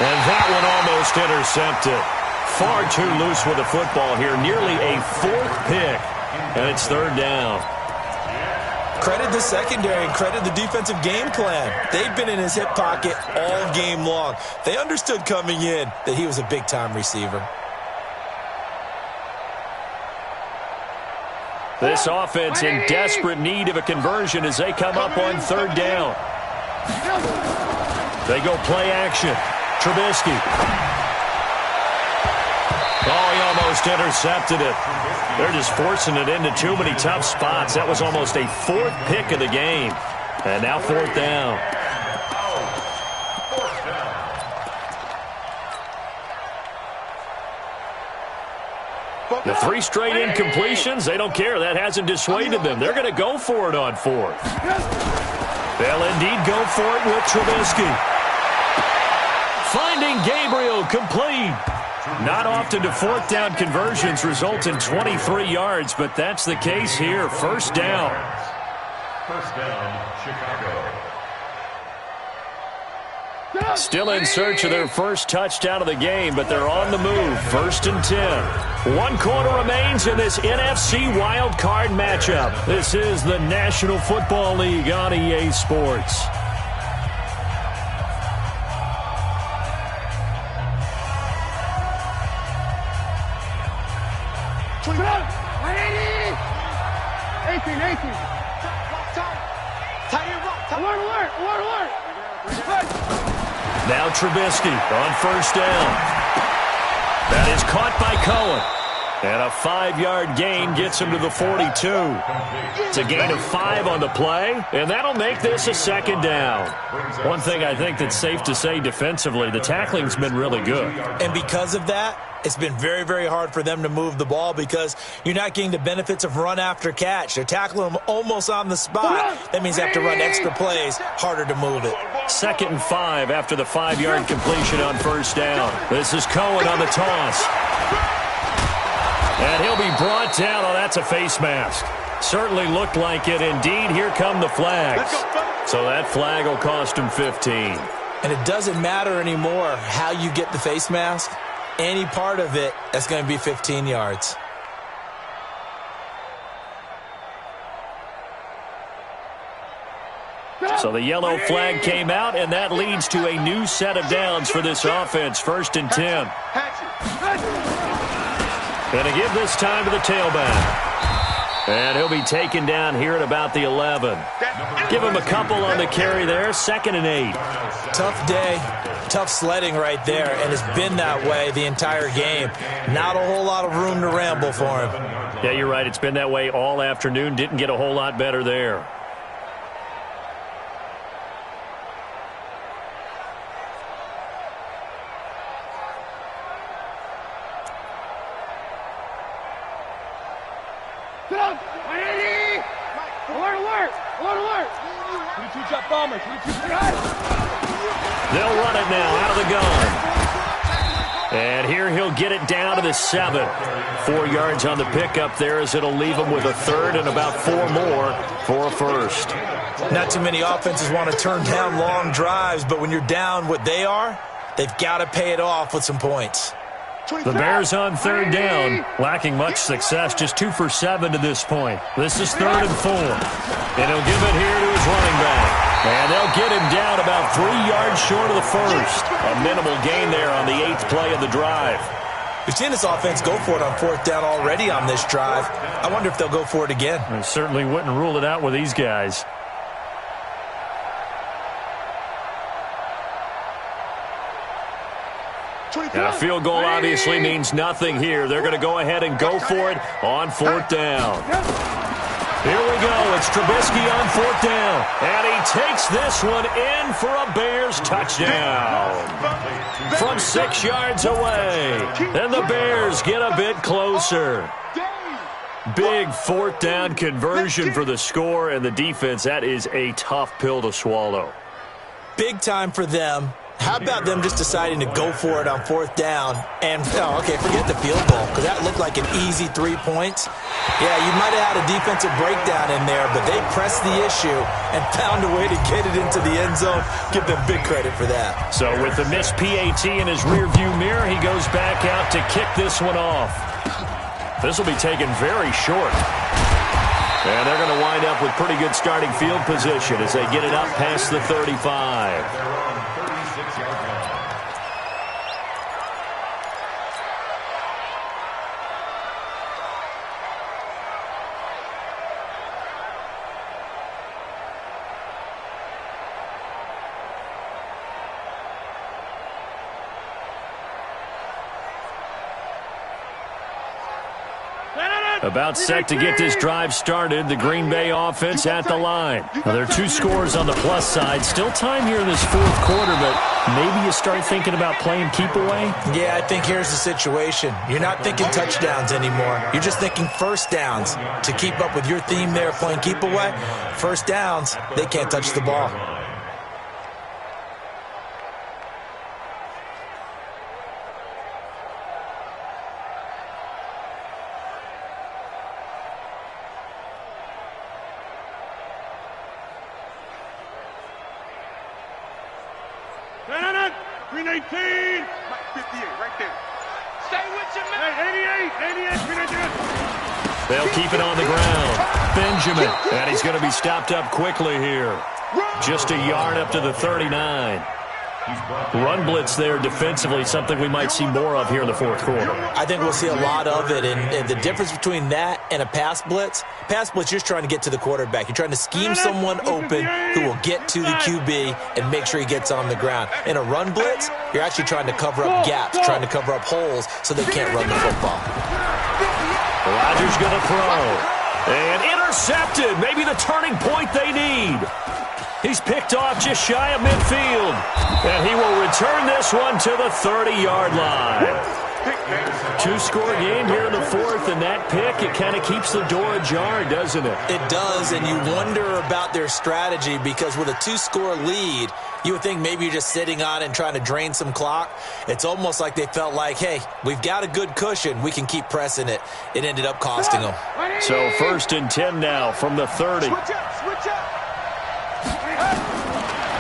And that one almost intercepted. Far too loose with the football here. Nearly a 4th pick. And it's 3rd down. Credit the secondary and credit the defensive game plan. They've been in his hip pocket all game long. They understood coming in that he was a big-time receiver. This offense in desperate need of a conversion as they come up on 3rd down. They go play action. Trubisky. Oh, he almost intercepted it. They're just forcing it into too many tough spots. That was almost a 4th pick of the game. And now 4th down. The 3 straight incompletions, they don't care. That hasn't dissuaded them. They're going to go for it on 4th. They'll indeed go for it with Trubisky. Finding Gabriel complete. Not often do 4th down conversions result in 23 yards, but that's the case here. 1st down. 1st down, Chicago. Still in search of their first touchdown of the game, but they're on the move. 1st and 10. 1 quarter remains in this NFC Wildcard matchup. This is the National Football League on EA Sports. Now Trubisky on 1st down. That is caught by Cohen. And a 5-yard gain gets him to the 42. It's a gain of 5 on the play, and that'll make this a second down. One thing I think that's safe to say defensively, the tackling's been really good. And because of that, it's been very, very hard for them to move the ball because you're not getting the benefits of run after catch. They're tackling them almost on the spot. That means they have to run extra plays, harder to move it. 2nd and 5 after the 5-yard completion on first down. This is Cohen on the toss. And he'll be brought down. Oh, that's a face mask. Certainly looked like it. Indeed, here come the flags. So that flag will cost him 15. And it doesn't matter anymore how you get the face mask. Any part of it, that's going to be 15 yards. So the yellow flag came out, and that leads to a new set of downs for this offense. 1st and 10. Going to give this time to the tailback. And he'll be taken down here at about the 11. Give him a couple on the carry there. 2nd and 8. Tough day. Tough sledding right there, and it's been that way the entire game. Not a whole lot of room to ramble for him. Yeah, you're right. It's been that way all afternoon. Didn't get a whole lot better there. They'll run it now out of the gun. And here he'll get it down to the 7. 4 yards on the pickup there as it'll leave him with a 3rd and about 4 more for a 1st. Not too many offenses want to turn down long drives, but when you're down what they are, they've got to pay it off with some points. The Bears on 3rd down, lacking much success, just 2 for 7 to this point. This is 3rd and 4. And he'll give it here to his running back. And they'll get him down about 3 yards short of the 1st. A minimal gain there on the 8th play of the drive. We've seen this offense go for it on 4th down already on this drive. I wonder if they'll go for it again. I certainly wouldn't rule it out with these guys. And a field goal obviously means nothing here. They're going to go ahead and go for it on 4th down. Here we go. It's Trubisky on 4th down. And he takes this one in for a Bears touchdown. From 6 yards away. And the Bears get a bit closer. Big 4th down conversion for the score, and the defense, that is a tough pill to swallow. Big time for them. How about them just deciding to go for it on 4th down and, okay, forget the field goal because that looked like an easy 3 points. Yeah, you might have had a defensive breakdown in there, but they pressed the issue and found a way to get it into the end zone. Give them big credit for that. So with the missed PAT in his rearview mirror, he goes back out to kick this one off. This will be taken very short. And they're going to wind up with pretty good starting field position as they get it up past the 35. About set to get this drive started. The Green Bay offense at the line. Now, there are 2 scores on the plus side. Still time here in this 4th quarter, but maybe you start thinking about playing keep away? Yeah, I think here's the situation. You're not thinking touchdowns anymore. You're just thinking 1st downs. To keep up with your theme there, playing keep away, 1st downs, they can't touch the ball. Green 18. 58, right there. Stay with your man. 88. They'll keep it on the ground. Benjamin, and he's going to be stopped up quickly here. Just a yard up to the 39. Run blitz there defensively, something we might see more of here in the fourth quarter. I think we'll see a lot of it, and the difference between that and a pass blitz, you're just trying to get to the quarterback. You're trying to scheme someone open who will get to the QB and make sure he gets on the ground. In a run blitz, you're actually trying to cover up gaps, trying to cover up holes so they can't run the football. Rodgers going to throw. And intercepted. Maybe the turning point they need. He's picked off just shy of midfield. And he will return this one to the 30-yard line. Two-score game here in the fourth, and that pick, it kind of keeps the door ajar, doesn't it? It does, and you wonder about their strategy because with a two-score lead, you would think maybe you're just sitting on it and trying to drain some clock. It's almost like they felt like, hey, we've got a good cushion. We can keep pressing it. It ended up costing them. So 1st and 10 now from the 30. Switch up.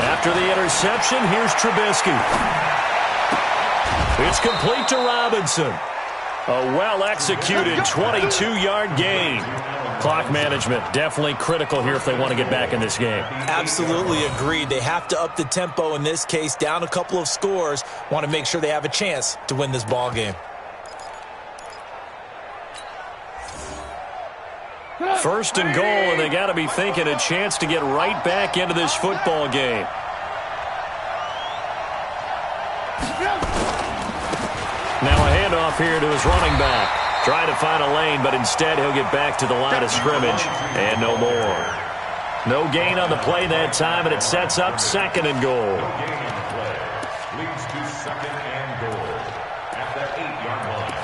After the interception, here's Trubisky. It's complete to Robinson. A well-executed 22-yard gain. Clock management definitely critical here if they want to get back in this game. Absolutely agreed. They have to up the tempo in this case, down a couple of scores. Want to make sure they have a chance to win this ball game. 1st and goal, and they got to be thinking a chance to get right back into this football game. Now a handoff here to his running back. Trying to find a lane, but instead he'll get back to the line of scrimmage and no more. No gain on the play that time, and it sets up 2nd and goal. Leads to 2nd and goal at the 8-yard line.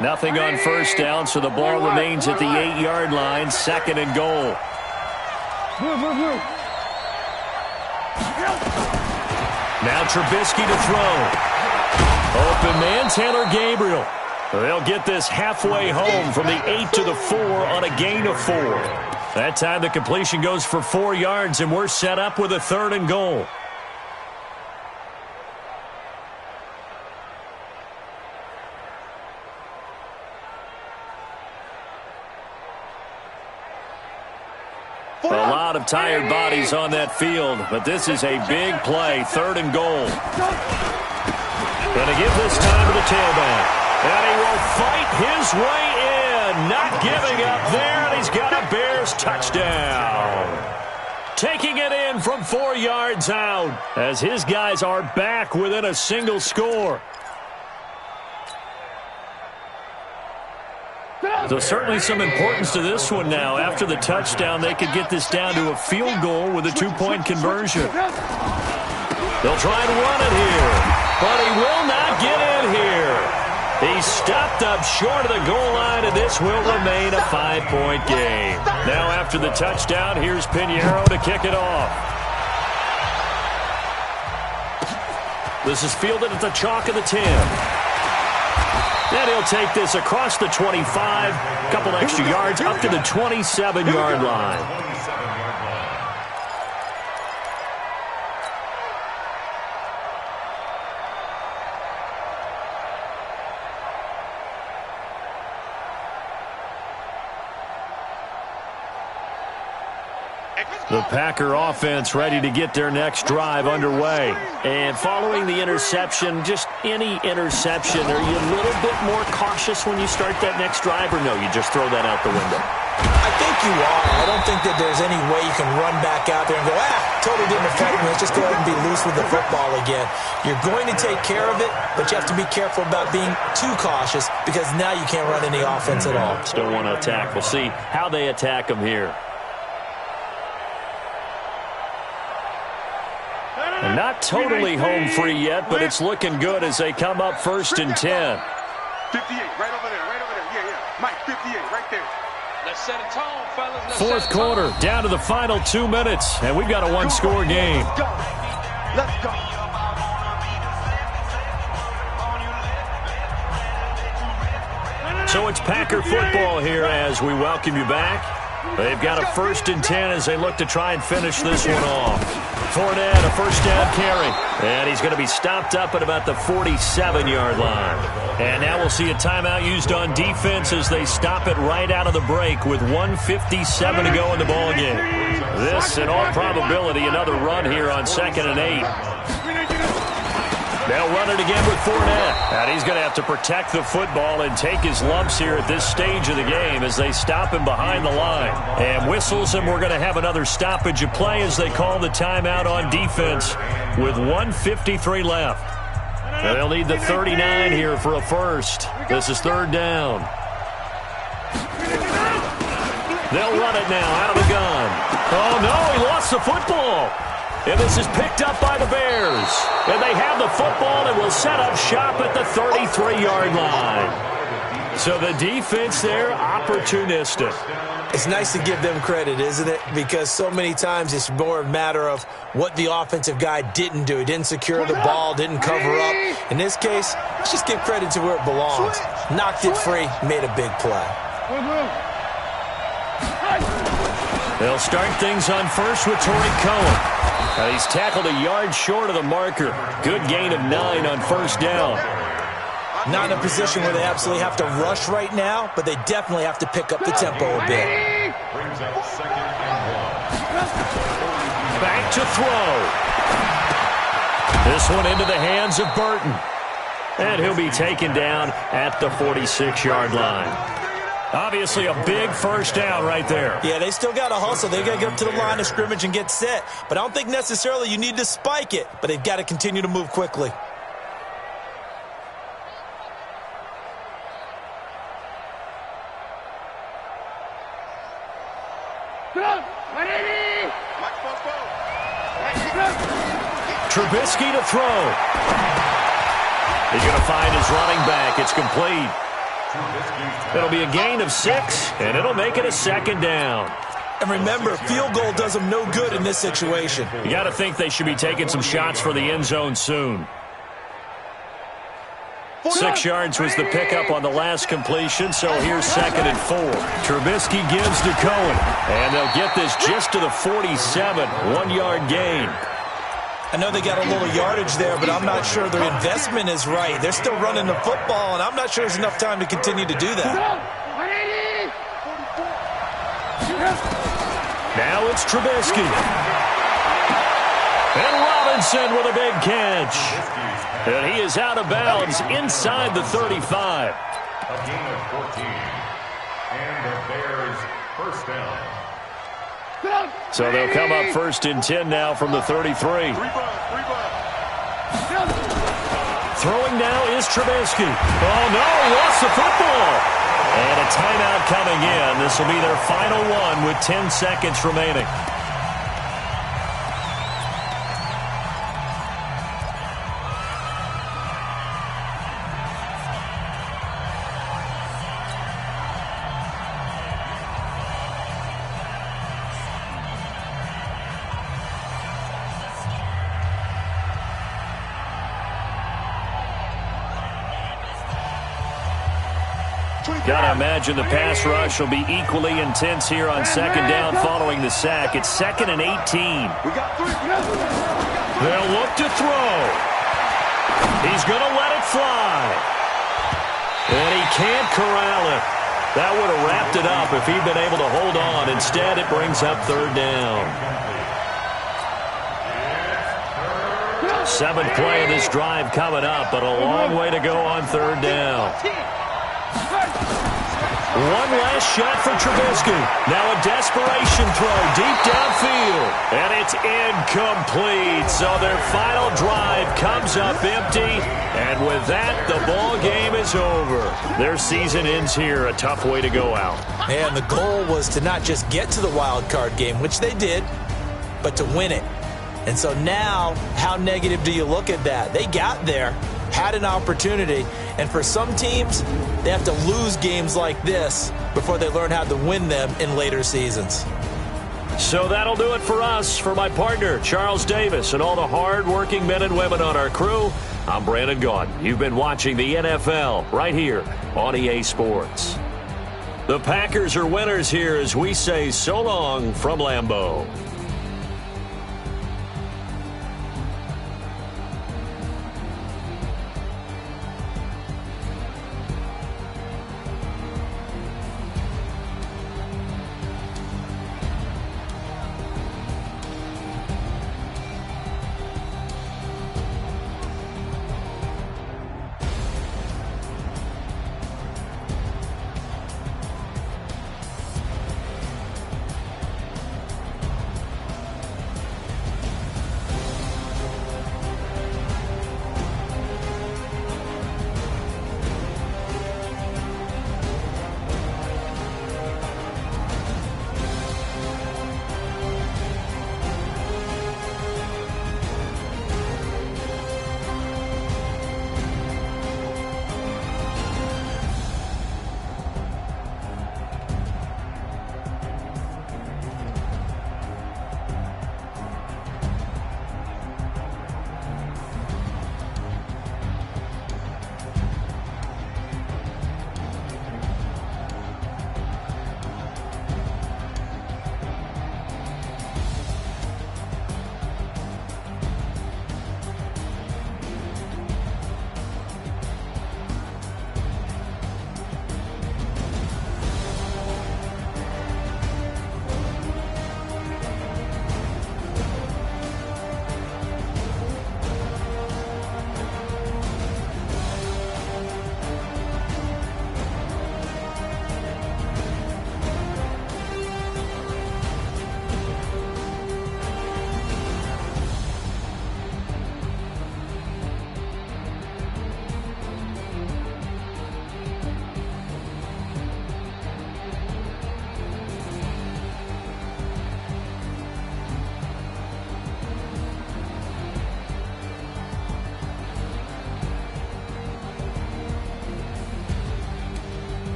Nothing on 1st down, so the ball remains at the 8-yard line, 2nd and goal. Now Trubisky to throw. Open man, Taylor Gabriel. They'll get this halfway home from the 8 to the 4 on a gain of 4. That time the completion goes for 4 yards, and we're set up with a 3rd and goal. A lot of tired bodies on that field, but this is a big play, 3rd and goal. Going to give this time to the tailback. And he will fight his way in, not giving up there, and he's got a Bears touchdown. Taking it in from 4 yards out as his guys are back within a single score. So certainly some importance to this one now. After the touchdown, they could get this down to a field goal with a 2-point conversion. They'll try and run it here, but he will not get in here. He's stopped up short of the goal line, and this will remain a 5-point game. Now after the touchdown, here's Pinheiro to kick it off. This is fielded at the chalk of the 10. Then he'll take this across the 25, couple extra yards up to the 27-yard line. The Packer offense ready to get their next drive underway. And following the interception, just any interception, are you a little bit more cautious when you start that next drive, or no, you just throw that out the window? I think you are. I don't think that there's any way you can run back out there and go, totally didn't affect me. Let's just go ahead and be loose with the football again. You're going to take care of it, but you have to be careful about being too cautious because now you can't run any offense at all. Still want to attack. We'll see how they attack them here. And not totally home free yet, but it's looking good as they come up 1st and 10. 58, right over there, Yeah. Mike, 58, right there. Let's set a tone, fellas. Fourth quarter, down to the final 2 minutes, and we've got a 1-score game. Let's go. So it's Packer football here as we welcome you back. They've got a 1st and 10 as they look to try and finish this one off. Fournette, a first down carry. And he's going to be stopped up at about the 47-yard line. And now we'll see a timeout used on defense as they stop it right out of the break with 1:57 to go in the ball game. This, in all probability, another run here on 2nd and 8. They'll run it again with Fournette. And he's going to have to protect the football and take his lumps here at this stage of the game as they stop him behind the line. And whistles, and we're going to have another stoppage of play as they call the timeout on defense with 1:53 left. And they'll need the 39 here for a first. This is 3rd down. They'll run it now out of the gun. Oh, no, he lost the football. And this is picked up by the Bears. And they have the football and will set up shop at the 33-yard line. So the defense there, opportunistic. It's nice to give them credit, isn't it? Because so many times it's more a matter of what the offensive guy didn't do. He didn't secure the ball, didn't cover up. In this case, let's just give credit to where it belongs. Knocked it free, made a big play. They'll start things on first with Torrey Cohen. He's tackled a yard short of the marker. Good gain of 9 on first down. Not in a position where they absolutely have to rush right now, but they definitely have to pick up the tempo a bit. Back to throw. This one into the hands of Burton. And he'll be taken down at the 46-yard line. Obviously a big first down right there. Yeah, they still got to hustle. They've got to get up to the line of scrimmage and get set. But I don't think necessarily you need to spike it, but they've got to continue to move quickly. Trubisky to throw. He's going to find his running back. It's complete. It'll be a gain of 6, and it'll make it a 2nd down. And remember, field goal does them no good in this situation. You got to think they should be taking some shots for the end zone soon. 6 yards was the pickup on the last completion, so here's 2nd and 4. Trubisky gives to Cohen, and they'll get this just to the 47, 1-yard gain. I know they got a little yardage there, but I'm not sure their investment is right. They're still running the football, and I'm not sure there's enough time to continue to do that. Now it's Trubisky. And Robinson with a big catch. And he is out of bounds inside the 35. A gain of 14. And the Bears first down. So they'll come up 1st and 10 now from the 33. Throwing now is Trubisky. Oh, no, he lost the football. And a timeout coming in. This will be their final one with 10 seconds remaining. Got to imagine the pass rush will be equally intense here on 2nd down following the sack. It's 2nd and 18. They'll look to throw. He's going to let it fly. And he can't corral it. That would have wrapped it up if he'd been able to hold on. Instead, it brings up 3rd down. 7th play of this drive coming up, but a long way to go on 3rd down. One last shot for Trubisky. Now a desperation throw deep downfield. And it's incomplete. So their final drive comes up empty. And with that, the ball game is over. Their season ends here. A tough way to go out. And the goal was to not just get to the wild card game, which they did, but to win it. And so now, how negative do you look at that? They got there, had an opportunity, and for some teams, they have to lose games like this before they learn how to win them in later seasons. So that'll do it for us. For my partner, Charles Davis, and all the hard-working men and women on our crew, I'm Brandon Gaudin. You've been watching the NFL right here on EA Sports. The Packers are winners here as we say so long from Lambeau.